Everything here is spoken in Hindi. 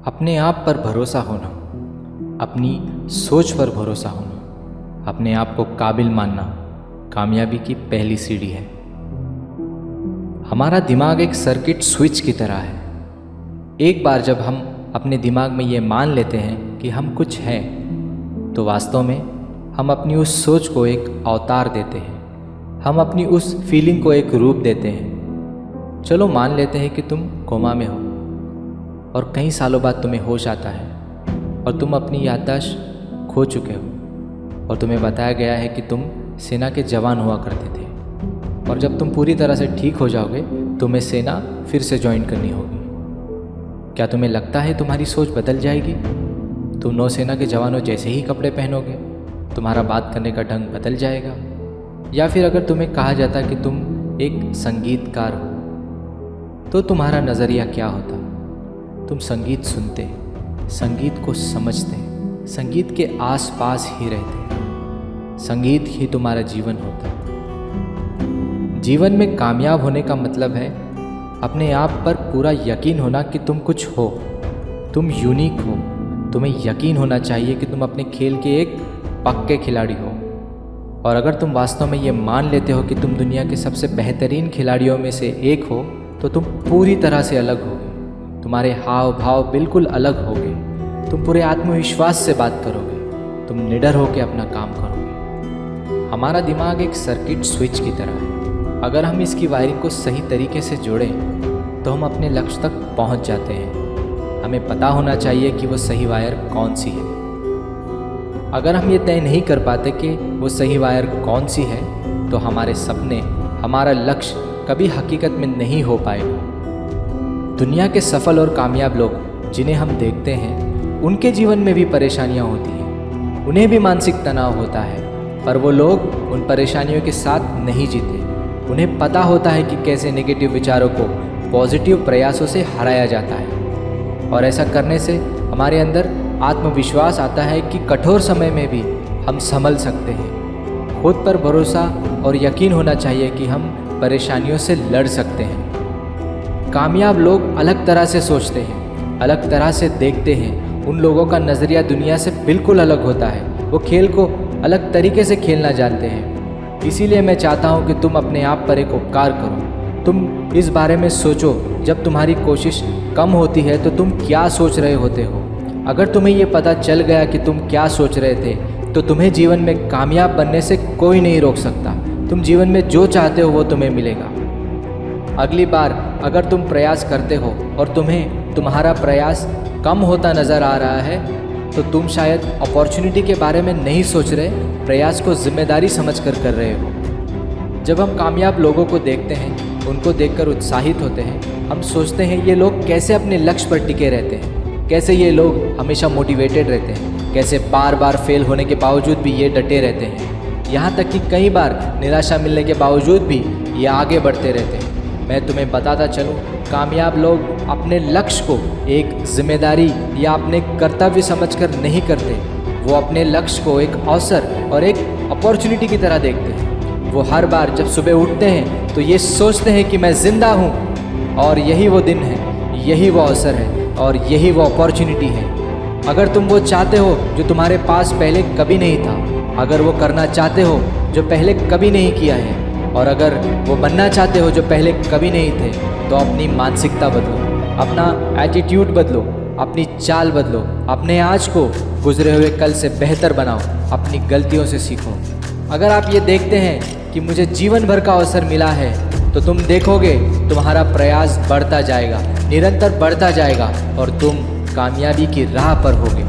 अपने आप पर भरोसा होना, अपनी सोच पर भरोसा होना, अपने आप को काबिल मानना कामयाबी की पहली सीढ़ी है। हमारा दिमाग एक सर्किट स्विच की तरह है। एक बार जब हम अपने दिमाग में ये मान लेते हैं कि हम कुछ हैं, तो वास्तव में हम अपनी उस सोच को एक अवतार देते हैं। हम अपनी उस फीलिंग को एक रूप देते हैं। चलो मान लेते हैं कि तुम कोमा में हो और कई सालों बाद तुम्हें होश आता है और तुम अपनी याददाश्त खो चुके हो और तुम्हें बताया गया है कि तुम सेना के जवान हुआ करते थे और जब तुम पूरी तरह से ठीक हो जाओगे तुम्हें सेना फिर से ज्वाइन करनी होगी। क्या तुम्हें लगता है तुम्हारी सोच बदल जाएगी? तुम नौसेना के जवानों जैसे ही कपड़े पहनोगे? तुम्हारा बात करने का ढंग बदल जाएगा? या फिर अगर तुम्हें कहा जाता कि तुम एक संगीतकार हो तो तुम्हारा नज़रिया क्या होता? तुम संगीत सुनते, संगीत को समझते, संगीत के आसपास ही रहते, संगीत ही तुम्हारा जीवन होता। जीवन में कामयाब होने का मतलब है अपने आप पर पूरा यकीन होना कि तुम कुछ हो, तुम यूनिक हो। तुम्हें यकीन होना चाहिए कि तुम अपने खेल के एक पक्के खिलाड़ी हो। और अगर तुम वास्तव में ये मान लेते हो कि तुम दुनिया के सबसे बेहतरीन खिलाड़ियों में से एक हो, तो तुम पूरी तरह से अलग होगे। तुम्हारे हाव भाव बिल्कुल अलग होंगे। तुम पूरे आत्मविश्वास से बात करोगे। तुम निडर होकर अपना काम करोगे। हमारा दिमाग एक सर्किट स्विच की तरह है। अगर हम इसकी वायरिंग को सही तरीके से जोड़ें तो हम अपने लक्ष्य तक पहुंच जाते हैं। हमें पता होना चाहिए कि वो सही वायर कौन सी है। अगर हम ये तय नहीं कर पाते कि वो सही वायर कौन सी है, तो हमारे सपने, हमारा लक्ष्य कभी हकीकत में नहीं हो पाएगा। दुनिया के सफल और कामयाब लोग जिन्हें हम देखते हैं, उनके जीवन में भी परेशानियां होती हैं। उन्हें भी मानसिक तनाव होता है, पर वो लोग उन परेशानियों के साथ नहीं जीते। उन्हें पता होता है कि कैसे नेगेटिव विचारों को पॉजिटिव प्रयासों से हराया जाता है। और ऐसा करने से हमारे अंदर आत्मविश्वास आता है कि कठोर समय में भी हम संभल सकते हैं। खुद पर भरोसा और यकीन होना चाहिए कि हम परेशानियों से लड़ सकते हैं। कामयाब लोग अलग तरह से सोचते हैं, अलग तरह से देखते हैं। उन लोगों का नज़रिया दुनिया से बिल्कुल अलग होता है। वो खेल को अलग तरीके से खेलना जानते हैं। इसीलिए मैं चाहता हूँ कि तुम अपने आप पर एक उपकार करो। तुम इस बारे में सोचो, जब तुम्हारी कोशिश कम होती है तो तुम क्या सोच रहे होते हो। अगर तुम्हें ये पता चल गया कि तुम क्या सोच रहे थे, तो तुम्हें जीवन में कामयाब बनने से कोई नहीं रोक सकता। तुम जीवन में जो चाहते हो वो तुम्हें मिलेगा। अगली बार अगर तुम प्रयास करते हो और तुम्हें तुम्हारा प्रयास कम होता नज़र आ रहा है, तो तुम शायद अपॉर्चुनिटी के बारे में नहीं सोच रहे, प्रयास को जिम्मेदारी समझकर कर रहे हो। जब हम कामयाब लोगों को देखते हैं, उनको देखकर उत्साहित होते हैं, हम सोचते हैं ये लोग कैसे अपने लक्ष्य पर टिके रहते हैं, कैसे ये लोग हमेशा मोटिवेटेड रहते हैं, कैसे बार बार फेल होने के बावजूद भी ये डटे रहते हैं, यहाँ तक कि कई बार निराशा मिलने के बावजूद भी ये आगे बढ़ते रहते हैं। मैं तुम्हें बताता चलूँ, कामयाब लोग अपने लक्ष्य को एक जिम्मेदारी या अपने कर्तव्य समझकर नहीं करते। वो अपने लक्ष्य को एक अवसर और एक अपॉर्चुनिटी की तरह देखते हैं। वो हर बार जब सुबह उठते हैं तो ये सोचते हैं कि मैं ज़िंदा हूँ और यही वो दिन है, यही वो अवसर है और यही वो अपॉर्चुनिटी है। अगर तुम वो चाहते हो जो तुम्हारे पास पहले कभी नहीं था, अगर वो करना चाहते हो जो पहले कभी नहीं किया है, और अगर वो बनना चाहते हो जो पहले कभी नहीं थे, तो अपनी मानसिकता बदलो, अपना एटीट्यूड बदलो, अपनी चाल बदलो, अपने आज को गुजरे हुए कल से बेहतर बनाओ, अपनी गलतियों से सीखो। अगर आप ये देखते हैं कि मुझे जीवन भर का अवसर मिला है, तो तुम देखोगे तुम्हारा प्रयास बढ़ता जाएगा, निरंतर बढ़ता जाएगा और तुम कामयाबी की राह पर होगे।